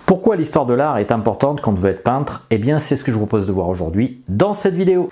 Pourquoi l'histoire de l'art est importante quand on veut être peintre? Eh bien, c'est ce que je vous propose de voir aujourd'hui dans cette vidéo.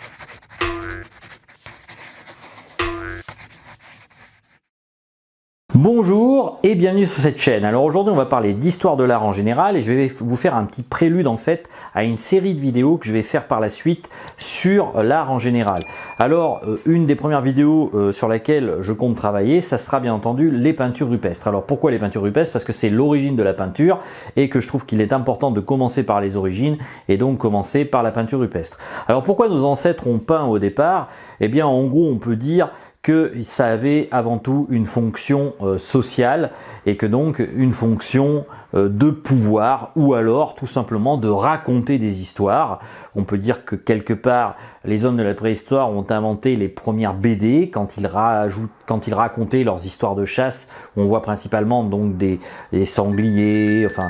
Bonjour et bienvenue sur cette chaîne. Alors aujourd'hui on va parler d'histoire de l'art en général et je vais vous faire un petit prélude en fait à une série de vidéos que je vais faire par la suite sur l'art en général. Alors une des premières vidéos sur laquelle je compte travailler, ça sera bien entendu les peintures rupestres. Alors pourquoi les peintures rupestres? Parce que c'est l'origine de la peinture et que je trouve qu'il est important de commencer par les origines et donc commencer par la peinture rupestre. Alors pourquoi nos ancêtres ont peint au départ? Eh bien en gros on peut dire que ça avait avant tout une fonction sociale et que donc une fonction de pouvoir ou alors tout simplement de raconter des histoires. On peut dire que quelque part les hommes de la préhistoire ont inventé les premières BD quand ils racontaient leurs histoires de chasse. On voit principalement donc des sangliers, enfin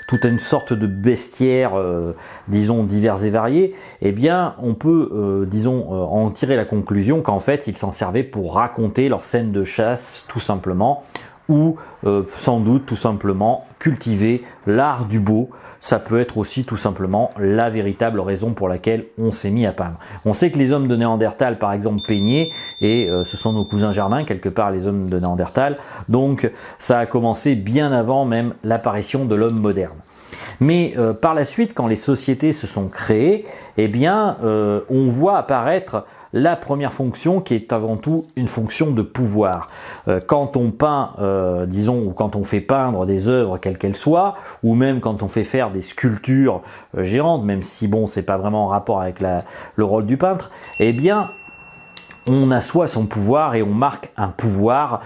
toute une sorte de bestiaire, disons, divers et variés, eh bien, on peut, disons, en tirer la conclusion qu'en fait, ils s'en servaient pour raconter leurs scènes de chasse, tout simplement, ou sans doute, tout simplement, cultiver l'art du beau. Ça peut être aussi, tout simplement, la véritable raison pour laquelle on s'est mis à peindre. On sait que les hommes de Néandertal, par exemple, peignaient, et ce sont nos cousins germains, quelque part, les hommes de Néandertal. Donc, ça a commencé bien avant même l'apparition de l'homme moderne. Mais par la suite, quand les sociétés se sont créées, eh bien, on voit apparaître la première fonction qui est avant tout une fonction de pouvoir. Quand on peint, disons, ou quand on fait peindre des œuvres quelles qu'elles soient, ou même quand on fait faire des sculptures géantes, même si bon, c'est pas vraiment en rapport avec le rôle du peintre, eh bien, on assoit son pouvoir et on marque un pouvoir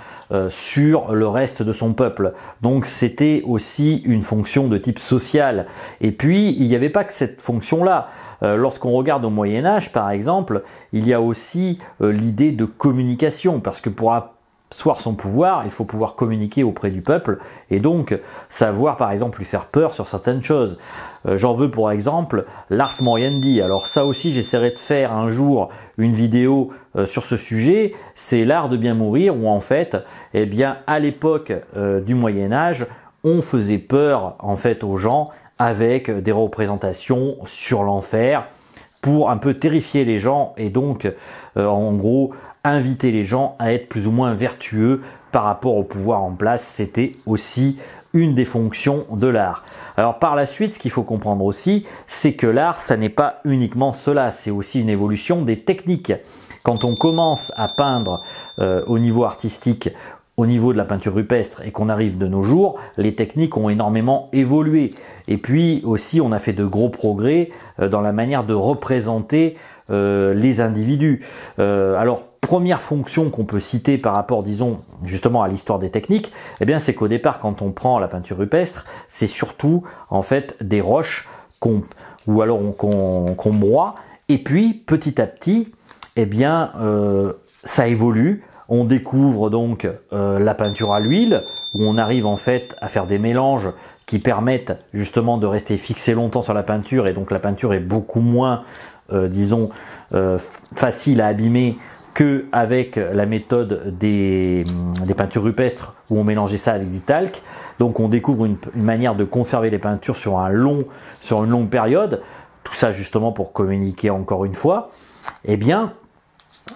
sur le reste de son peuple. Donc c'était aussi une fonction de type social. Et puis il n'y avait pas que cette fonction-là. Lorsqu'on regarde au Moyen-Âge par exemple, il y a aussi l'idée de communication, parce que pour asseoir son pouvoir, il faut pouvoir communiquer auprès du peuple et donc savoir par exemple lui faire peur sur certaines choses. J'en veux pour exemple l'ars moriendi. Alors ça aussi j'essaierai de faire un jour une vidéo sur ce sujet. C'est l'art de bien mourir où en fait, eh bien à l'époque du Moyen-Âge, on faisait peur en fait aux gens avec des représentations sur l'enfer pour un peu terrifier les gens et donc en gros inviter les gens à être plus ou moins vertueux par rapport au pouvoir en place. C'était aussi une des fonctions de l'art. Alors par la suite, ce qu'il faut comprendre aussi, c'est que l'art, ça n'est pas uniquement cela, c'est aussi une évolution des techniques. Quand on commence à peindre au niveau artistique, au niveau de la peinture rupestre et qu'on arrive de nos jours, les techniques ont énormément évolué. Et puis aussi, on a fait de gros progrès dans la manière de représenter les individus. Alors, première fonction qu'on peut citer par rapport, disons, justement à l'histoire des techniques, eh bien, c'est qu'au départ, quand on prend la peinture rupestre, c'est surtout, en fait, des roches qu'on broie. Et puis, petit à petit, eh bien, ça évolue. On découvre donc la peinture à l'huile, où on arrive en fait à faire des mélanges qui permettent justement de rester fixé longtemps sur la peinture, et donc la peinture est beaucoup moins, disons, facile à abîmer qu'avec la méthode des peintures rupestres où on mélangeait ça avec du talc. Donc on découvre une manière de conserver les peintures sur une longue période, tout ça justement pour communiquer encore une fois. Eh bien,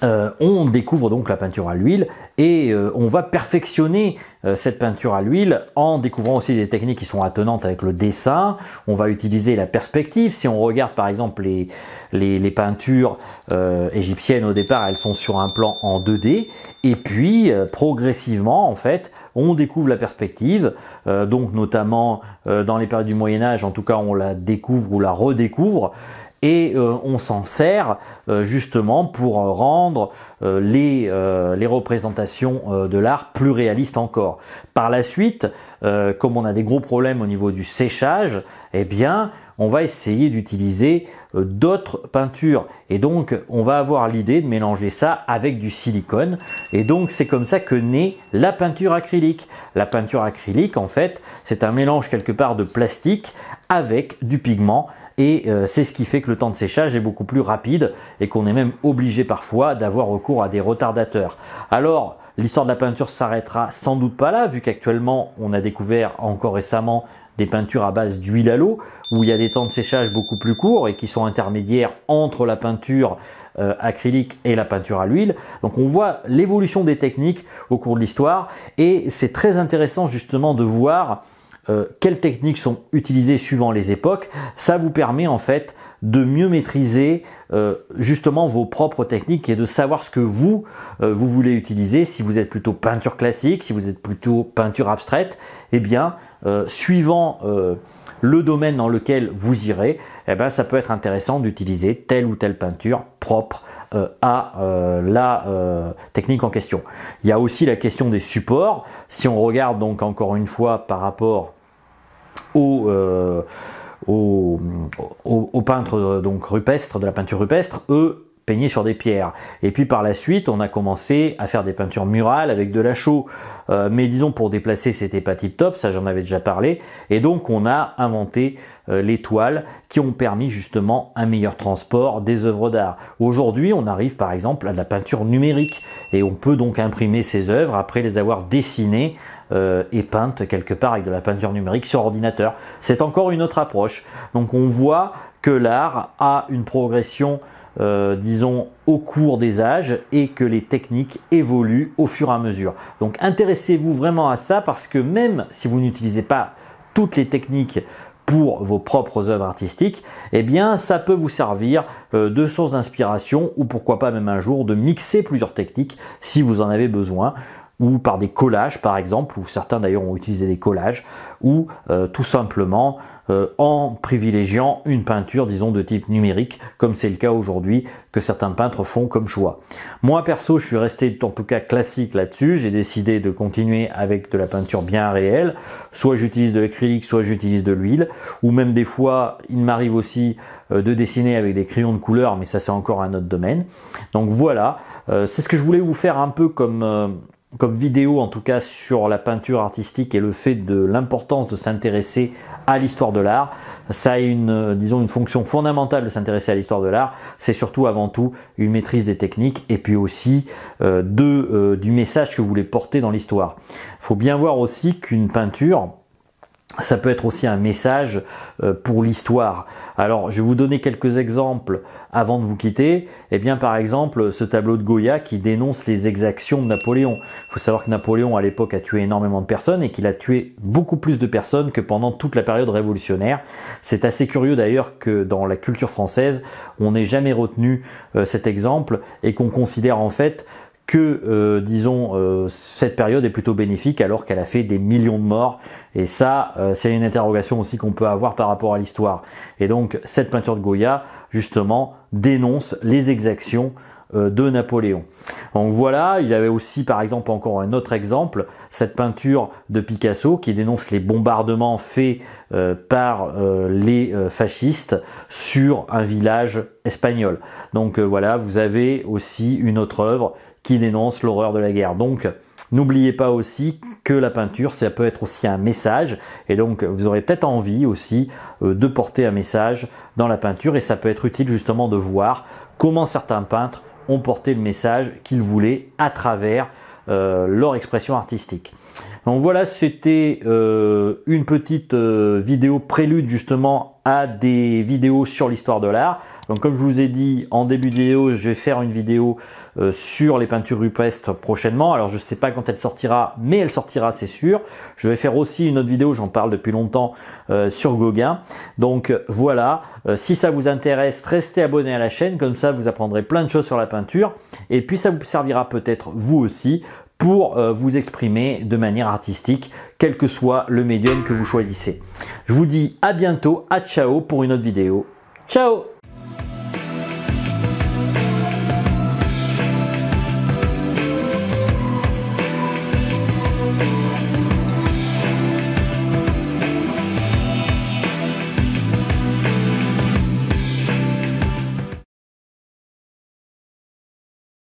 on découvre donc la peinture à l'huile et on va perfectionner cette peinture à l'huile en découvrant aussi des techniques qui sont attenantes avec le dessin. On va utiliser la perspective. Si on regarde par exemple les peintures égyptiennes au départ, elles sont sur un plan en 2D et puis progressivement en fait on découvre la perspective, donc notamment dans les périodes du Moyen-Âge, en tout cas on la découvre ou la redécouvre. Et on s'en sert justement pour rendre les représentations de l'art plus réalistes encore. Par la suite, comme on a des gros problèmes au niveau du séchage, eh bien, on va essayer d'utiliser d'autres peintures. Et donc, on va avoir l'idée de mélanger ça avec du silicone. Et donc, c'est comme ça que naît la peinture acrylique. La peinture acrylique, en fait, c'est un mélange quelque part de plastique avec du pigment. Et c'est ce qui fait que le temps de séchage est beaucoup plus rapide et qu'on est même obligé parfois d'avoir recours à des retardateurs. Alors, l'histoire de la peinture s'arrêtera sans doute pas là, vu qu'actuellement, on a découvert encore récemment des peintures à base d'huile à l'eau, où il y a des temps de séchage beaucoup plus courts et qui sont intermédiaires entre la peinture acrylique et la peinture à l'huile. Donc on voit l'évolution des techniques au cours de l'histoire et c'est très intéressant justement de voir quelles techniques sont utilisées suivant les époques. Ça vous permet en fait de mieux maîtriser justement vos propres techniques et de savoir ce que vous voulez utiliser. Si vous êtes plutôt peinture classique, si vous êtes plutôt peinture abstraite, eh bien suivant le domaine dans lequel vous irez, eh bien, ça peut être intéressant d'utiliser telle ou telle peinture propre à la technique en question. Il y a aussi la question des supports. Si on regarde donc encore une fois par rapport aux peintres donc rupestres, de la peinture rupestre, eux peignaient sur des pierres. Et puis par la suite, on a commencé à faire des peintures murales avec de la chaux. Mais disons pour déplacer, c'était pas tip top, ça j'en avais déjà parlé. Et donc on a inventé les toiles qui ont permis justement un meilleur transport des œuvres d'art. Aujourd'hui, on arrive par exemple à de la peinture numérique et on peut donc imprimer ces œuvres après les avoir dessinées et peintes quelque part avec de la peinture numérique sur ordinateur. C'est encore une autre approche. Donc on voit que l'art a une progression disons au cours des âges et que les techniques évoluent au fur et à mesure. Donc intéressez-vous vraiment à ça parce que même si vous n'utilisez pas toutes les techniques pour vos propres œuvres artistiques, eh bien ça peut vous servir de source d'inspiration ou pourquoi pas même un jour de mixer plusieurs techniques si vous en avez besoin, ou par des collages par exemple, ou certains d'ailleurs ont utilisé des collages, ou tout simplement en privilégiant une peinture disons de type numérique, comme c'est le cas aujourd'hui que certains peintres font comme choix. Moi perso, je suis resté en tout cas classique là-dessus, j'ai décidé de continuer avec de la peinture bien réelle, soit j'utilise de l'acrylique, soit j'utilise de l'huile, ou même des fois il m'arrive aussi de dessiner avec des crayons de couleur, mais ça c'est encore un autre domaine. Donc voilà, c'est ce que je voulais vous faire un peu comme vidéo en tout cas sur la peinture artistique et le fait de l'importance de s'intéresser à l'histoire de l'art. Ça a disons une fonction fondamentale de s'intéresser à l'histoire de l'art. C'est surtout avant tout une maîtrise des techniques et puis aussi du message que vous voulez porter dans l'histoire. Il faut bien voir aussi qu'une peinture, ça peut être aussi un message pour l'histoire. Alors, je vais vous donner quelques exemples avant de vous quitter. Eh bien, par exemple, ce tableau de Goya qui dénonce les exactions de Napoléon. Il faut savoir que Napoléon, à l'époque, a tué énormément de personnes et qu'il a tué beaucoup plus de personnes que pendant toute la période révolutionnaire. C'est assez curieux d'ailleurs que dans la culture française, on n'ait jamais retenu cet exemple et qu'on considère en fait que disons cette période est plutôt bénéfique alors qu'elle a fait des millions de morts et ça c'est une interrogation aussi qu'on peut avoir par rapport à l'histoire. Et donc cette peinture de Goya justement dénonce les exactions de Napoléon. Donc voilà, il y avait aussi par exemple encore un autre exemple, cette peinture de Picasso qui dénonce les bombardements faits par les fascistes sur un village espagnol. Donc voilà, vous avez aussi une autre œuvre qui dénonce l'horreur de la guerre. Donc n'oubliez pas aussi que la peinture, ça peut être aussi un message et donc vous aurez peut-être envie aussi de porter un message dans la peinture et ça peut être utile justement de voir comment certains peintres ont porté le message qu'ils voulaient à travers leur expression artistique. Donc voilà, c'était une petite vidéo prélude justement à des vidéos sur l'histoire de l'art. Donc comme je vous ai dit en début de vidéo, je vais faire une vidéo sur les peintures rupestres prochainement. Alors je ne sais pas quand elle sortira, mais elle sortira c'est sûr. Je vais faire aussi une autre vidéo, j'en parle depuis longtemps, sur Gauguin. Donc voilà, si ça vous intéresse, restez abonné à la chaîne, comme ça vous apprendrez plein de choses sur la peinture. Et puis ça vous servira peut-être vous aussi pour vous exprimer de manière artistique, quel que soit le médium que vous choisissez. Je vous dis à bientôt, à ciao pour une autre vidéo. Ciao!